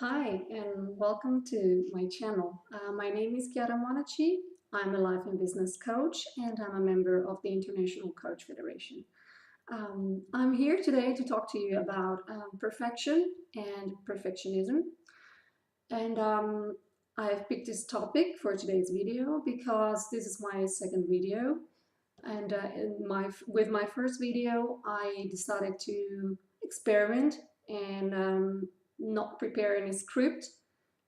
Hi, and welcome to my channel. My name is Chiara Monaci. I'm a life and business coach, and I'm a member of the International Coach Federation. I'm here today to talk to you about perfection and perfectionism. And I've picked this topic for today's video because this is my second video. And with my first video, I decided to experiment and not prepare any script,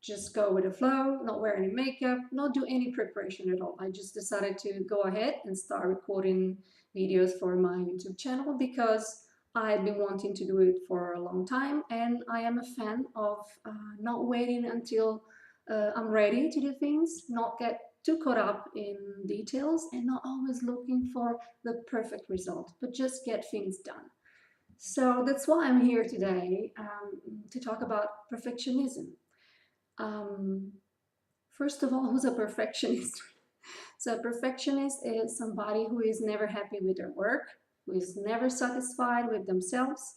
just go with the flow, not wear any makeup, not do any preparation at all. I just decided to go ahead and start recording videos for my YouTube channel because I've been wanting to do it for a long time, and I am a fan of not waiting until I'm ready to do things, not get too caught up in details and not always looking for the perfect result, but just get things done. So that's why I'm here today, to talk about perfectionism. Um, First of all, who's a perfectionist? So a perfectionist is somebody who is never happy with their work, who is never satisfied with themselves,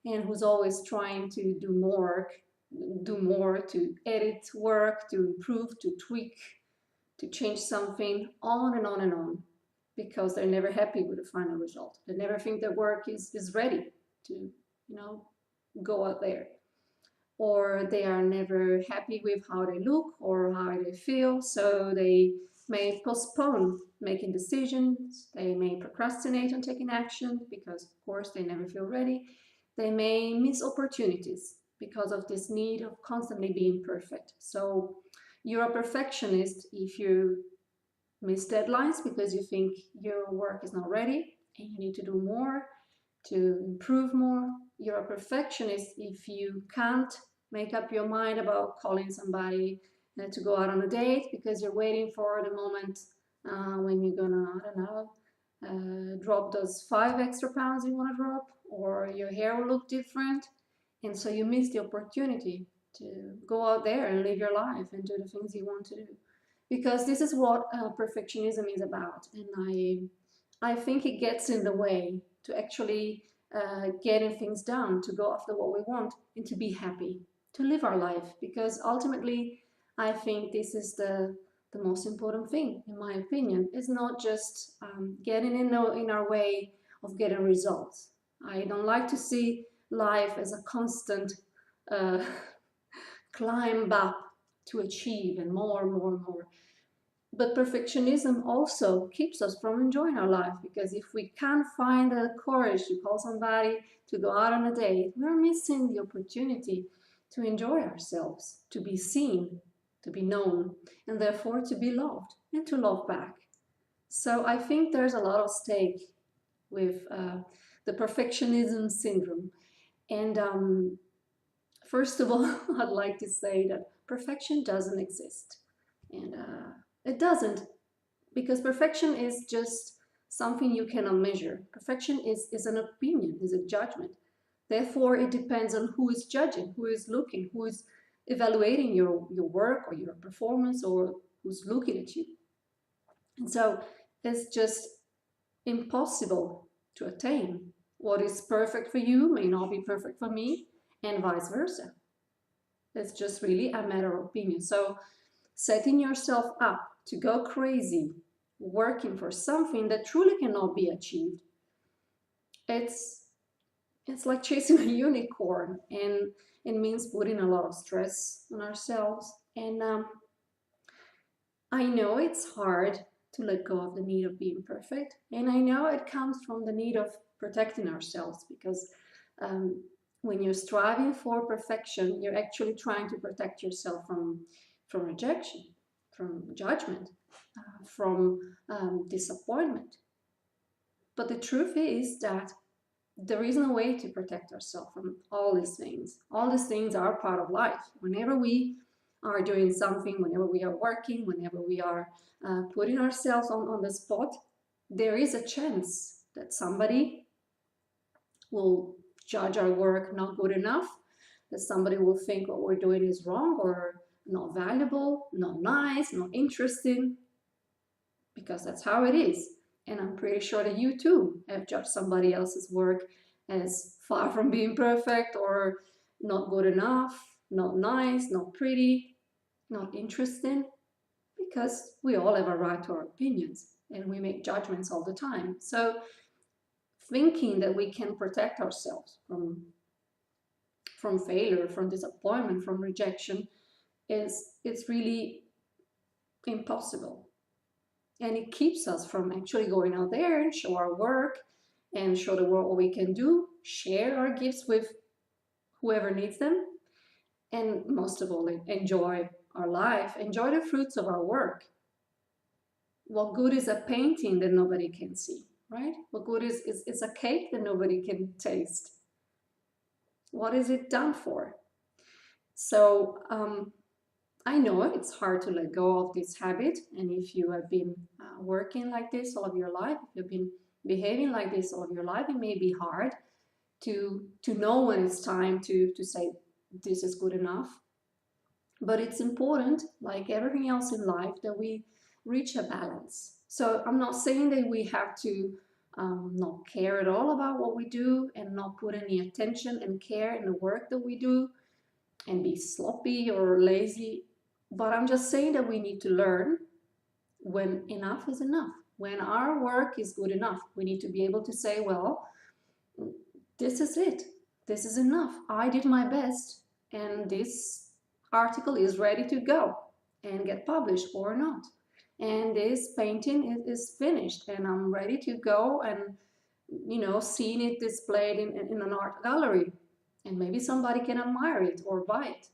and who's always trying to do more, to edit work, to improve, to tweak, to change something, on and on and on, because they're never happy with the final result. They never think their work is ready to, go out there. Or they are never happy with how they look or how they feel, so they may postpone making decisions, they may procrastinate on taking action because, of course, they never feel ready. They may miss opportunities because of this need of constantly being perfect. So you're a perfectionist if you miss deadlines because you think your work is not ready and you need to do more to improve more. You're a perfectionist if you can't make up your mind about calling somebody to go out on a date because you're waiting for the moment when you're gonna, I don't know, drop those 5 extra pounds you want to drop, or your hair will look different, and so you miss the opportunity to go out there and live your life and do the things you want to do, because this is what perfectionism is about. And I think it gets in the way to actually getting things done, to go after what we want, and to be happy, to live our life. Because ultimately, I think this is the most important thing, in my opinion. It's not just getting in our way of getting results. I don't like to see life as a constant uh, climb up to achieve and more and more and more. But perfectionism also keeps us from enjoying our life, because if we can't find the courage to call somebody to go out on a date, we're missing the opportunity to enjoy ourselves, to be seen, to be known, and therefore to be loved and to love back. So I think there's a lot of stake with the perfectionism syndrome. And first of all, I'd like to say that perfection doesn't exist. And it doesn't, because perfection is just something you cannot measure. Perfection is an opinion, is a judgment. Therefore, it depends on who is judging, who is looking, who is evaluating your work or your performance, or who's looking at you. And so it's just impossible to attain. What is perfect for you may not be perfect for me, and vice versa. It's just really a matter of opinion. So setting yourself up to go crazy, working for something that truly cannot be achieved, it's like chasing a unicorn, and it means putting a lot of stress on ourselves. And I know it's hard to let go of the need of being perfect, and I know it comes from the need of protecting ourselves, because when you're striving for perfection, you're actually trying to protect yourself from rejection, from judgment, from disappointment. But the truth is that there is no way to protect ourselves from all these things. All these things are part of life. Whenever we are doing something, whenever we are working, whenever we are putting ourselves on the spot, there is a chance that somebody will judge our work not good enough, that somebody will think what we're doing is wrong or not valuable, not nice, not interesting, because that's how it is. And I'm pretty sure that you too have judged somebody else's work as far from being perfect or not good enough. not nice, not pretty, not interesting, because we all have a right to our opinions and we make judgments all the time. So thinking that we can protect ourselves from failure, from disappointment, from rejection it's really impossible. And it keeps us from actually going out there and show our work and show the world what we can do, share our gifts with whoever needs them, and most of all, enjoy our life, enjoy the fruits of our work. What good is a painting that nobody can see, right? What good is a cake that nobody can taste? What is it done for? So I know it's hard to let go of this habit, and if you have been working like this all of your life, if you've been behaving like this all of your life, it may be hard to know when it's time to say this is good enough. But it's important, like everything else in life, that we reach a balance. So I'm not saying that we have to not care at all about what we do and not put any attention and care in the work that we do and be sloppy or lazy. But I'm just saying that we need to learn when enough is enough. When our work is good enough, we need to be able to say, well, this is it. This is enough. I did my best, and this article is ready to go and get published or not. And this painting is finished, and I'm ready to go and, seeing it displayed in an art gallery. And maybe somebody can admire it or buy it.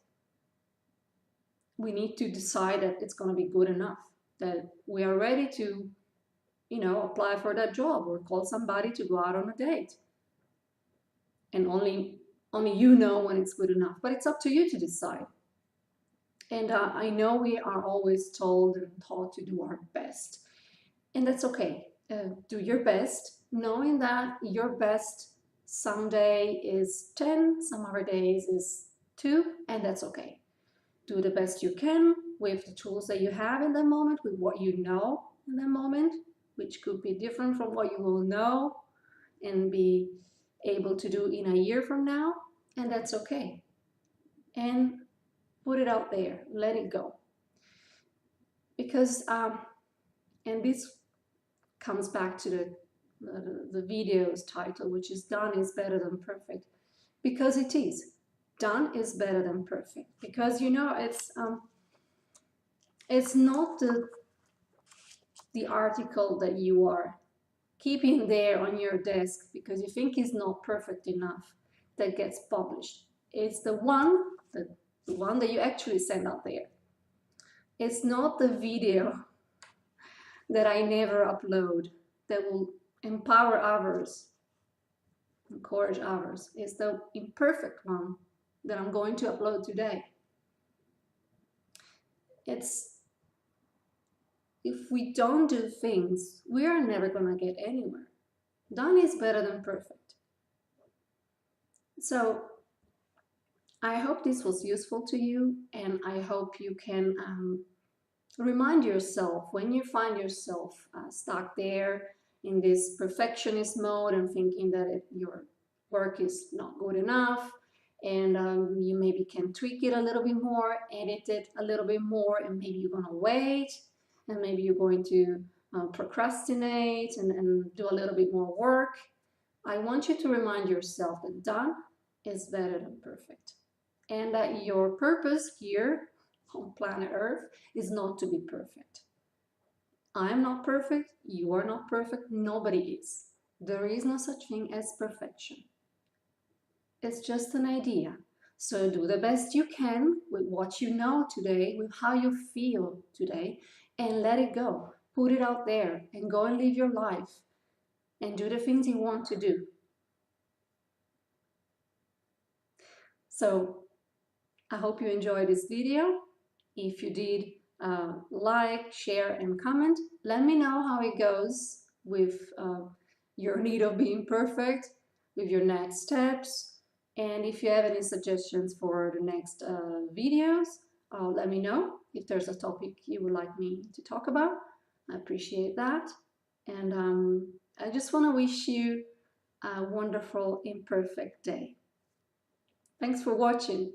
We need to decide that it's going to be good enough, that we are ready to, apply for that job or call somebody to go out on a date. And only you know when it's good enough, but it's up to you to decide. And I know we are always told and taught to do our best, and that's okay. Do your best, knowing that your best someday is 10, some other days is 2, and that's okay. Do the best you can with the tools that you have in that moment, with what you know in that moment, which could be different from what you will know and be able to do in a year from now, and that's okay. And put it out there, let it go. Because, and this comes back to the video's title, which is Done is Better Than Perfect, because it is. Done is better than perfect, because it's not the article that you are keeping there on your desk because you think is not perfect enough that gets published. It's the one that you actually send out there. It's not the video that I never upload that will empower others, encourage others. It's the imperfect one that I'm going to upload today. If we don't do things, we are never going to get anywhere. Done is better than perfect. So I hope this was useful to you, and I hope you can remind yourself when you find yourself stuck there in this perfectionist mode and thinking that your work is not good enough, and you maybe can tweak it a little bit more, edit it a little bit more, and maybe you're going to wait, and maybe you're going to procrastinate and do a little bit more work. I want you to remind yourself that done is better than perfect, and that your purpose here on planet Earth is not to be perfect. I'm not perfect, you are not perfect, nobody is. There is no such thing as perfection. It's just an idea. So do the best you can with what you know today, with how you feel today, and let it go. Put it out there and go and live your life and do the things you want to do. So I hope you enjoyed this video. If you did, like, share, and comment. Let me know how it goes with your need of being perfect, with your next steps. And if you have any suggestions for the next videos, let me know if there's a topic you would like me to talk about. I appreciate that. And I just want to wish you a wonderful, imperfect day. Thanks for watching.